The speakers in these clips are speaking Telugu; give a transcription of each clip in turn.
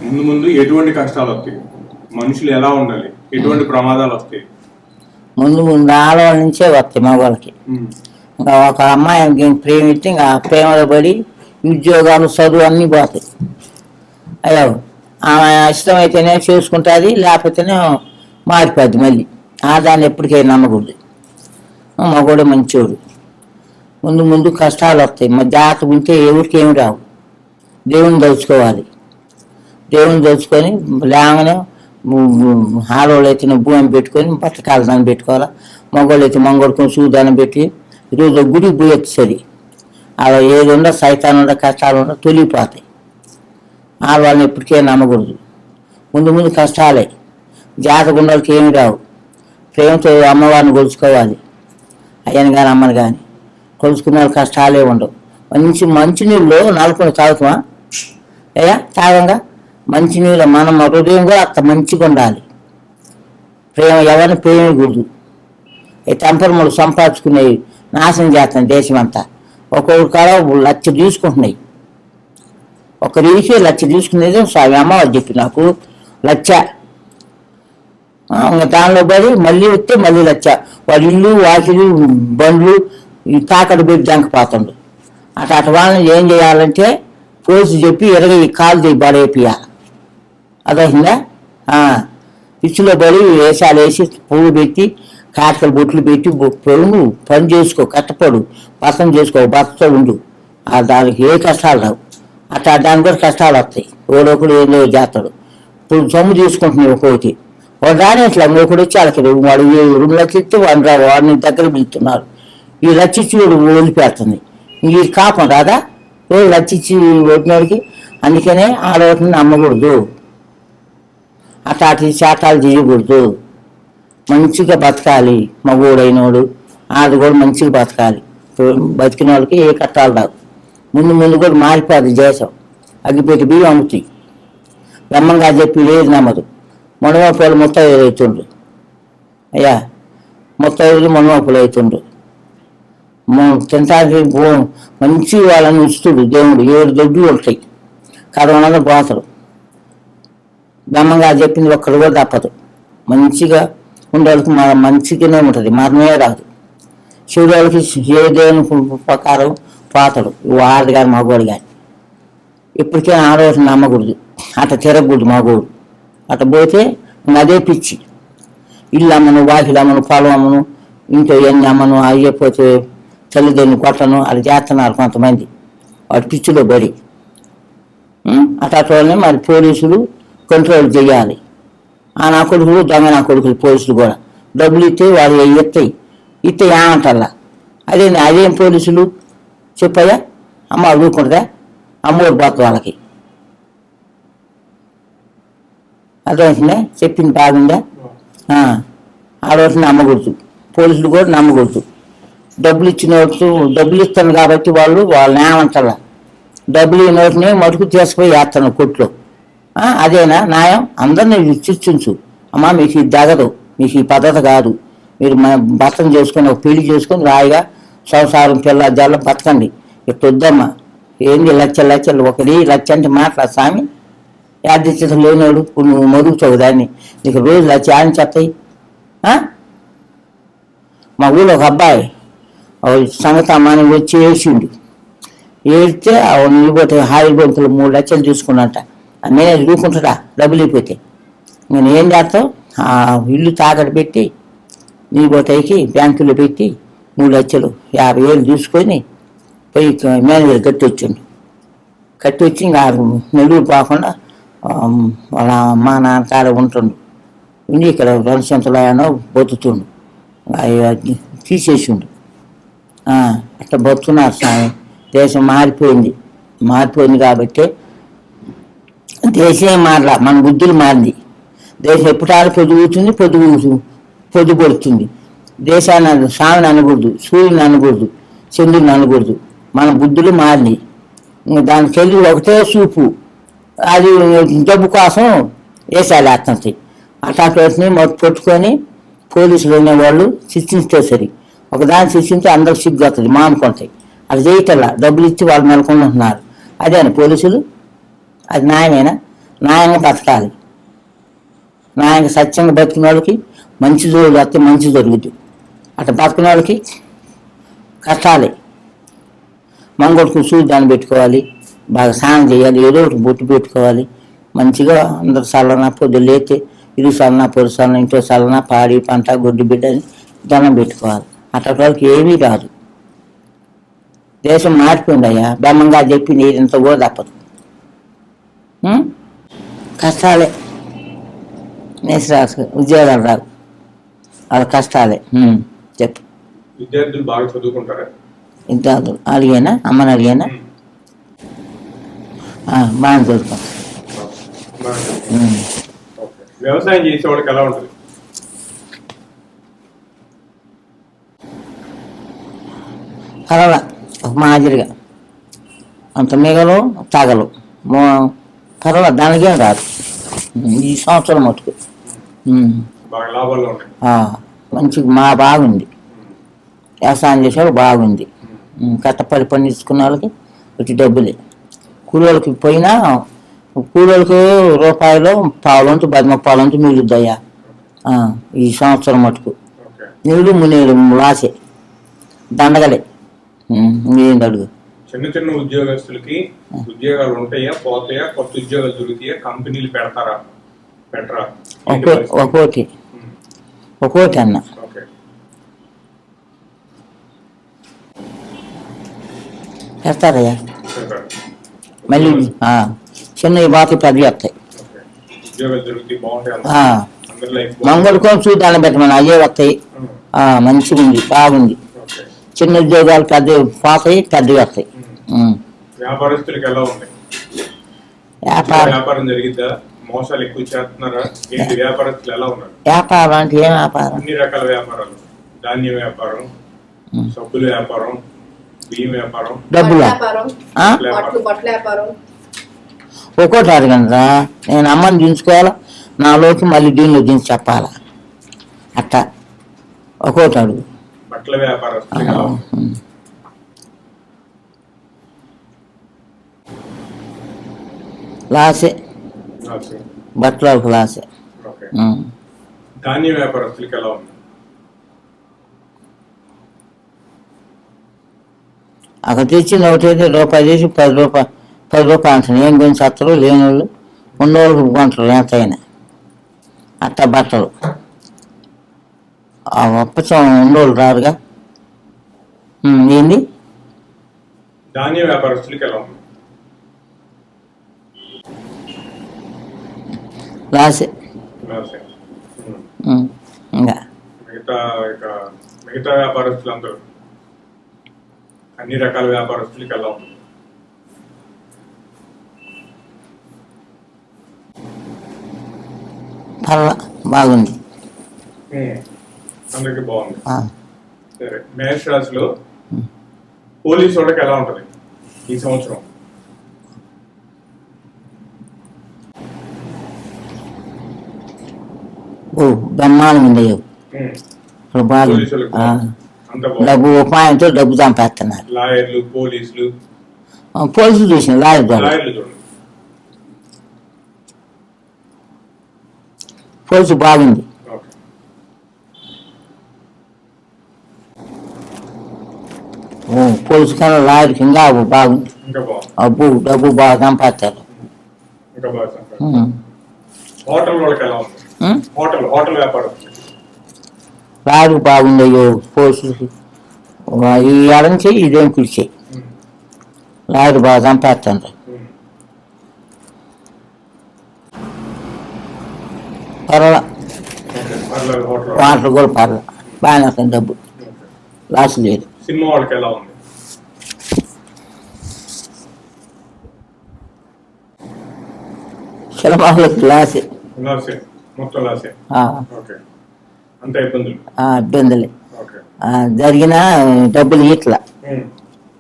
ముందు ముందు ఎటువంటి కష్టాలు వస్తాయి, మనుషులు ఎలా ఉండాలి, ఎటువంటి ప్రమాదాలు వస్తాయి? ముందు ముందు ఆడవాళ్ళ నుంచే వస్తాయి మగవాళ్ళకి. ఇంకా ఒక అమ్మాయి ప్రేమిస్తే ఇంకా ప్రేమలో పడి ఉద్యోగాలు చదువు అన్నీ పోతాయి. అయ్యో ఆమె ఇష్టమైతేనే చేసుకుంటుంది, లేకపోతేనే మారిపోద్ది మళ్ళీ. ఆదాన్ని ఎప్పటికైనా నమ్మకూడదు. మగవాడు మంచోడు. ముందు ముందు కష్టాలు వస్తాయి. మా జాతకు ఉంటే ఎవరికి ఏమి రావు. దేవుని దలుచుకోవాలి. దేవుని దలుచుకొని లేవనే ఆడవాళ్ళు అయితే భూమి పెట్టుకొని బట్టకాల దాన్ని పెట్టుకోవాలి. మగవాళ్ళు అయితే మంగళకొని సూదానం పెట్టి ఈరోజు గుడికి పోయొచ్చు. సరి అలా ఏది ఉందో సైతాన్ ఉందో కష్టాలు ఉందో తొలిగిపోతాయి. ఆడవాళ్ళని ఎప్పటికే నమ్మకూడదు. ముందు ముందు కష్టాలే. జాతకు ఉన్న వాళ్ళకి ఏమి రావు. ప్రేమతో అమ్మవారిని కొలుచుకోవాలి. అయ్యని కానీ అమ్మని కానీ కొలుచుకున్న వాళ్ళు కష్టాలే ఉండవు. మంచినీళ్ళు నలుపుని తాగుతామా? అయ్యా తాగంగా మంచినీళ్ళు మనం హృదయం కూడా అంత మంచిగా ఉండాలి. ప్రేమ ఎవరిని ప్రేమకూడదు. ఈ తంపరములు సంపాదించుకునేవి నాశనం చేస్తాను దేశం అంతా. ఒక్కొక్క కాడ 1,00,000 తీసుకుంటున్నాయి. ఒక రీకి 1,00,000 తీసుకునేది స్వామి అమ్మవారు చెప్పి నాకు 1,00,000. దానిలో పడి మళ్ళీ వస్తే మళ్ళీ 1,00,000. వాడు ఇల్లు వాకిలు బండ్లు ఈ తాకట్టు పెట్టి జంకపోతుండు. అటు వాళ్ళని ఏం చేయాలంటే పోసి చెప్పి ఈ కాలు చేయి పడేపియాలి. అదైందా? పిచ్చిలో పడి వేషాలు వేసి పువ్వు పెట్టి కాటకలు బొట్లు పెట్టి పొరుగు పని చేసుకో, కట్టపడు, బతం చేసుకో, బతతో ఉండు. దానికి ఏ కష్టాలు రావు. అట్లా దానికి కూడా కష్టాలు వస్తాయి. ఒకడొకడు ఏదో చేస్తాడు. ఇప్పుడు సొమ్ము తీసుకుంటున్నాయి ఒక్కొక్కటి. వాడు రానిట్లా ఒకడు వచ్చి అడగడు. వాడు 2,00,000 ఇస్తే వాడిని దగ్గర పిలుస్తున్నారు. ఈ 1,00,000 ఇచ్చి వాడు వదిలిపెడుతుంది. ఇది కాపం రాదా? 1,00,000 ఇచ్చి వదిలినోడికి. అందుకనే ఆడవాటిని నమ్మకూడదు. అట్లాంటి శాతాలు చేయకూడదు. మంచిగా బతకాలి. మగోడైనోడు ఆడు కూడా మంచిగా బతకాలి. బతికిన వాళ్ళకి ఏ కట్టాలు రావు. ముందు ముందు కూడా మారిపోదు దేశం. అగ్గిపెట్టి బియ్యం అమ్ముతాయి. బ్రహ్మంగా చెప్పి లేదు నమ్మదు. మునవాపులు మొత్తం అవుతుండ్రు. అయ్యా మొత్తం మునవాపులు అవుతుండ్రు. తింటానికి మంచి వాళ్ళని ఇస్తుడు దేవుడు. 7 దొడ్లు ఉంటాయి. కరోనాలో పోతారు. బ్రహ్మంగా చెప్పింది ఒక్కడు కూడా తప్పదు. మంచిగా ఉండేవాళ్ళకి మంచిగానే ఉంటుంది. మరణమే రాదు. శివుడికి ఏ దేవుని ప్రకారం పోతాడు. వాడు కానీ మగవాడు కానీ. ఇప్పటికే ఆడవాళ్ళని నమ్మకూడదు. అట్లా తిరగకూడదు మగవాడు. అట్లా పోతే అదే పిచ్చి. ఇల్లు అమ్మను, వాకిలు అమ్మను, పొలం అమ్మను, ఇంట్లో ఎన్ని అమ్మను, అయ్యపోతే తల్లిదండ్రులు కొట్టను అది చేస్తున్నారు కొంతమంది. వాటి పిచ్చిలో పడి అట్లా మరి పోలీసులు కంట్రోల్ చేయాలి. నా కొడుకులు దొంగ నా కొడుకులు పోలీసులు కూడా డబ్బులు ఇస్తే వాళ్ళు ఇస్తే ఏమంటారా? అదేం పోలీసులు చెప్పయ్యా? అమ్మ అడుగుకుంటుందా? అమ్మోడు పోతుంది వాళ్ళకి. అర్థమవుతుందా? చెప్పింది బాగుందా? ఆడవాటిని నమ్మకూడదు. పోలీసులు కూడా నమ్మకూడదు. డబ్బులు ఇచ్చిన డబ్బులు ఇస్తాను కాబట్టి వాళ్ళని ఏమంటారా? డబ్బులు ఈ నోటిని మటుకు తీసుకుపోయి వేస్తాను కొట్లో. అదేనా న్యాయం? అందరినీ చర్చించు. అమ్మా మీకు ఇది తగదు, మీకు ఈ పద్ధతి కాదు. మీరు బతం చేసుకొని ఒక పెళ్లి చేసుకొని రాయిగా సంసారం పిల్ల జల్ల బతకండి. ఇట్లా వద్దమ్మా. ఏంది 1,00,000 ఒకటి 1,00,000 అంటే మాట్లాడు స్వామి. యాదృచ్ఛత లేనివాడు ఇప్పుడు నువ్వు మరుగుతావు దాన్ని. నీకు రోజు 1,00,000 అని చెప్తాయి. మా ఊళ్ళో ఒక అబ్బాయి సంగతి అమ్మాని వచ్చి ఏడ్చిండు. ఏడితే నిలబోతే హాయిల్ బొంకులు 3,00,000 తీసుకున్నట్ట. నేను ఎదుర్కొంటాడా డబ్బులు అయిపోతే? నేను ఏం చేస్తావు? ఇల్లు తాకట్టు పెట్టి నిలబోతాయికి బ్యాంకులో పెట్టి 3,50,000 తీసుకొని పోయి మేనేజర్ కట్టి వచ్చి ఇంకా నెల్లూరు పోకుండా వాళ్ళ మా నాన్న కాడ ఉంటుండు. ఉండి ఇక్కడ 2 సెంతలో బతుకుతుండు. తీసేసిండు. అట్లా బతుకున్నారు స్వామి. దేశం మారిపోయింది కాబట్టి దేశమే మారలా, మన బుద్ధులు మారింది. దేశం ఎప్పుడాలు పొద్దుగుతుంది, పొద్దుపడుతుంది. దేశాన్ని స్వామిని అనకూడదు, సూర్యుని అనకూడదు, చంద్రుని అనకూడదు. మన బుద్ధులు మారింది. దానికి వెళ్ళి ఒకటే చూపు. అది డబ్బు కోసం వేసాలి అతనికి. అట్లాంటి పట్టుకొని పోలీసులు అనేవాళ్ళు శిక్షిస్తే సరి. ఒకదాన్ని శిక్షించి అందరికి సిగ్గు వస్తుంది, మానుకుంటాయి. అది చేయటల్లా డబ్బులు ఇచ్చి వాళ్ళు నెలకొంటున్నారు. అదేనా పోలీసులు? అది న్యాయమేనా? న్యాయంగా బతకాలి. న్యాయంగా సత్యంగా బతికిన వాళ్ళకి మంచి రోజులు వస్తే మంచి జరుగుద్ది. అట్లా బతికిన వాళ్ళకి కష్టాలే. మంగళకు సూర్యుదాన్ని పెట్టుకోవాలి, బాగా స్నానం చేయాలి, ఏదో ఒకటి బొట్టు పెట్టుకోవాలి. మంచిగా అందరు చల్లన పొద్దు లేతే ఇరు చల్లన పొద్దు చల్లన ఇంట్లో చల్లన పాడి పంట గొడ్డు బిడ్డని దండం పెట్టుకోవాలి. అట్లా వాళ్ళకి ఏమీ రాదు. దేశం మారిపోయిందయ్యా. బ్రహ్మంగా చెప్పింది ఇంత కూడా తప్పదు. కష్టాలే. నేసరాసు ఉద్యోగాలు రావు, వాళ్ళ కష్టాలే. చెప్పు. విద్యార్థులు బాగా చదువుకుంటారా? విద్యార్థులు అడిగానా, అమ్మని అడిగానా? బాగా చదువుకుంటాం. వ్యవసాయం చేసేవాళ్ళకి ఎలా ఉంటుంది? పర్వాలా, ఒక మాదిరిగా అంత మిగలు తగలు పర్వాలా, దానికేం రాదు ఈ సంవత్సరం మటుకు. బాగా లాభాల్లో ఉన్నాయి. మంచిగా బాగుంది. వ్యవసాయం చేసేవాళ్ళు బాగుంది. కట్టపల్లి పండించుకున్న వాళ్ళకి వచ్చి డబ్బులే. కూలోళ్ళకి పోయినా కూలోళ్ళకి రూపాయలు పావులంటూ 10-30 మిగులుద్దయ్యా ఈ సంవత్సరం మటుకు. నీళ్ళు మునేలు లాసే, దండగలే. ఏం అడుగు. చిన్న చిన్న ఉద్యోగస్తులకి ఉద్యోగాలు ఉంటాయా, పోతాయా, కొత్త ఉద్యోగాలు దొరుకుతాయా, కంపెనీలు పెడతారా, పెట్టరా? ఒక్కోటి అన్న. పెడతారయ్యా. మళ్ళీ చిన్నవి బాగా పెద్దవి వస్తాయి. మంగళకం చూద్దాన్ని పెట్టమని అయ్యే వస్తాయి. మంచిగా ఉంది, బాగుంది. చిన్న ఉద్యోగాలు పెద్దవి పోతాయి, పెద్దవి వస్తాయి. వ్యాపారస్తులకి ఎలా ఉంది? వ్యాపారం జరిగిద్దా? మోసాలు ఎక్కువ చేస్తున్నారా? ఏంటి వ్యాపారస్తులు ఎలా ఉన్నారు? వ్యాపారం అంటే ఏం వ్యాపారం? అన్ని రకాల వ్యాపారాలు. ధాన్యం వ్యాపారం, సబ్బుల వ్యాపారం, బియ్యం వ్యాపారం, డబ్బులు ఒక్కోటి అడగండిరా. నేను అమ్మని దించుకోవాలా, నాలోకి మళ్ళీ దీనిలో దించి చెప్పాలా, అట్టా ఒక్కోటి అడుగు. బట్టల వ్యాపారం లాసే, బట్టలకు లాసే. ధాన్యం వ్యాపారస్తులకి ఎలా ఉంది? అక్కడ తెచ్చింది ఒకటైతే రూపాయి చేసి 10 రూపాయలు అంటాను. ఏం గురించి వస్తారు లేని వాళ్ళు, ఉన్నోళ్ళకి కొంటారు ఎంతైనా. అట్ట బట్టలు ఒప్పచం ఉన్నోళ్ళు రారుగా. ఏంది? ధాన్యం వ్యాపారస్తులకి ఎలా ఉంది? లాసే. ఇంకా మిగతా వ్యాపారస్తులు అందరూ అన్ని రకాల వ్యాపారస్తులకి ఎలా ఉంది? పర్లా, బాగుంది. అందరికి బాగుంది. సరే, మేష రాశిలో పోలీసు వాళ్ళకి ఎలా ఉంటుంది ఈ సంవత్సరం? బ్రహ్మాండం ఉంది. బాగా డబ్బు ఉపాయంతో డబ్బు చంపేస్తున్నారు. లాయర్లు, పోలీసులు చూసిన లాయర్ పోలీసు బాగుంది. పోలీసు కన్నా లాయర్కి ఇంకా బాగుంది. డబ్బు బాగా సంపాదిస్తారు. లాయర్కి బాగుందయ్యో. పోలీసు ఈ ఎడం చెయ్యి ఇదేం కుడిచేయి. లాయర్ బాగా సంపాదిస్తారు. పర్వాలా, వాటర్ కూడా పర్వాలా, బాగానే వస్తుంది డబ్బు, లాస్ లేదు. సినిమా వాళ్ళకి ఎలా ఉంది? సినిమాలకు లాసే. ఇబ్బందులే. జరిగిన డబ్బులు ఇట్లా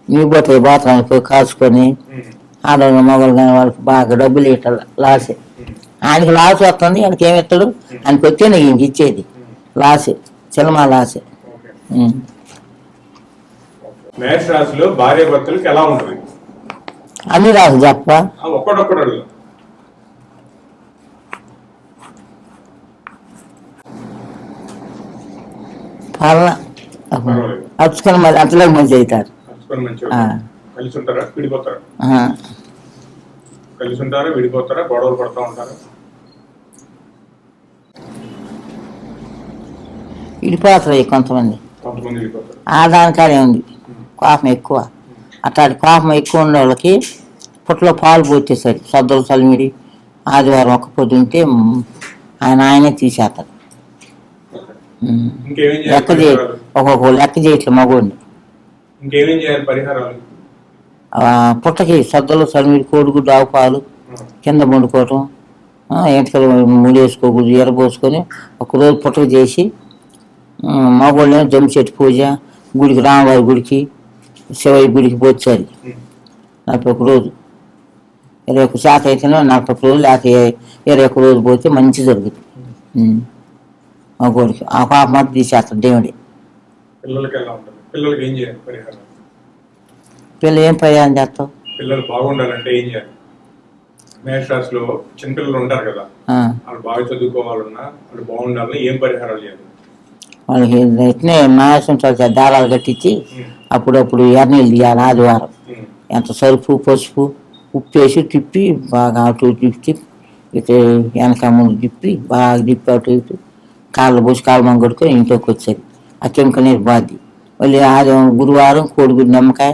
నీ పోతాయి. బాత్రూమ్ కాసుకొని ఆడవాళ్ళు మగవాళ్ళు కానీ వాళ్ళకి బాగా డబ్బులు ఇట్లా లాసే. ఆయనకి లాస్ వస్తుంది, ఆయనకి ఏమి ఇస్తాడు? ఆయనకి వచ్చే నీకు ఇంక ఇచ్చేది లాసే. సినిమా లాసే. మేష రాశిలో భార్య భర్తలకు ఎలా ఉంటుంది? అన్ని రాసు చెప్ప. పర్లా పర్వాలేదు. అచ్చుకొని మరి అంతలో మంచి అవుతారు. హస్బెండ్ మంచిగా కలిసి ఉంటారా విడిపోతారా? కలిసి ఉంటారా విడిపోతారా? గొడవలు పడతా ఉంటారా? విడిపోతారు కొంతమంది. కొంతమంది విడిపోతారు. ఆదానికాడే ఉంది కోపం ఎక్కువ. అట్లాంటి కోపం ఎక్కువ ఉన్న వాళ్ళకి పుట్టలో పాలు పోసేసరి సద్దలు చలిమిడి ఆదివారం ఒక్క పొద్దుంటే ఆయనే తీసేస్తాడు. ఇంకేమేం లెక్క చేయ ఒక్కొక్క లెక్క చేయట్లే మగోడిని. ఇంకేమేం చేయాలి పరిహారాలు? పుట్టకి సద్దలు చలిమిడి కోడిగుడ్డు ఆవు పాలు కింద వండుకోవటం, ఎంటకలు ముడేసుకోకూడదు ఎరబోసుకొని ఒకరోజు పుట్టకు చేసి మగోళ్ళేమో జమ్మి చెట్టు పూజ గుడికి రామవారి గుడికి శివయ్య గుడికి పోచారు 41 రోజు. 21 శాతం అయితేనే 41 రోజులు లేకపోతే 21 రోజు పోతే మంచి జరుగుతుంది మగోడికి. ఆ పాప మాత్రం తీసేస్తాడు దేవుడే. పిల్లలకి ఎలా ఉంటుంది? పిల్లలకి ఏం చేయాలి పరిహారం? పిల్లలు ఏం ప్రయాణం చేస్తావు? పిల్లలు బాగుండాలంటే ఏం చేయాలి? మేష్ రాశిలో చిన్నపిల్లలు ఉంటారు కదా, వాళ్ళు బాగా చదువుకోవాలన్నా వాళ్ళు బాగుండాలని ఏం పరిహారాలు చేయాలి? వాళ్ళకి ఎట్నే మాసం దారాలు కట్టించి అప్పుడప్పుడు ఎర్నీళ్ళు తీయాలి. ఆదివారం ఎంత సరుపు పసుపు ఉప్పు వేసి తిప్పి బాగా అటు తిప్పి ఇటు వెనక ముందు తిప్పి బాగా తిప్పి అటు ఇటు కాళ్ళు పోసి కాళ్ళు మంగ కొడుకొని ఇంట్లోకి వచ్చేది. ఆ కెంక నీరు బాద్ది. మళ్ళీ గురువారం కోడిగుడ్డు నిమ్మకాయ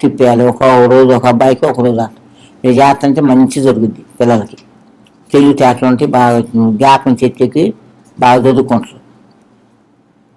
తిప్పేయాలి. ఒక రోజు ఒక అబ్బాయికి ఒక రోజు అట్లా ఇది చేస్తుంటే మంచి జరుగుద్ది. పిల్లలకి తెలివితేటలు ఉంటే బాగా జ్ఞాపకం చెట్టుకి బాగా చదువుకుంటారు.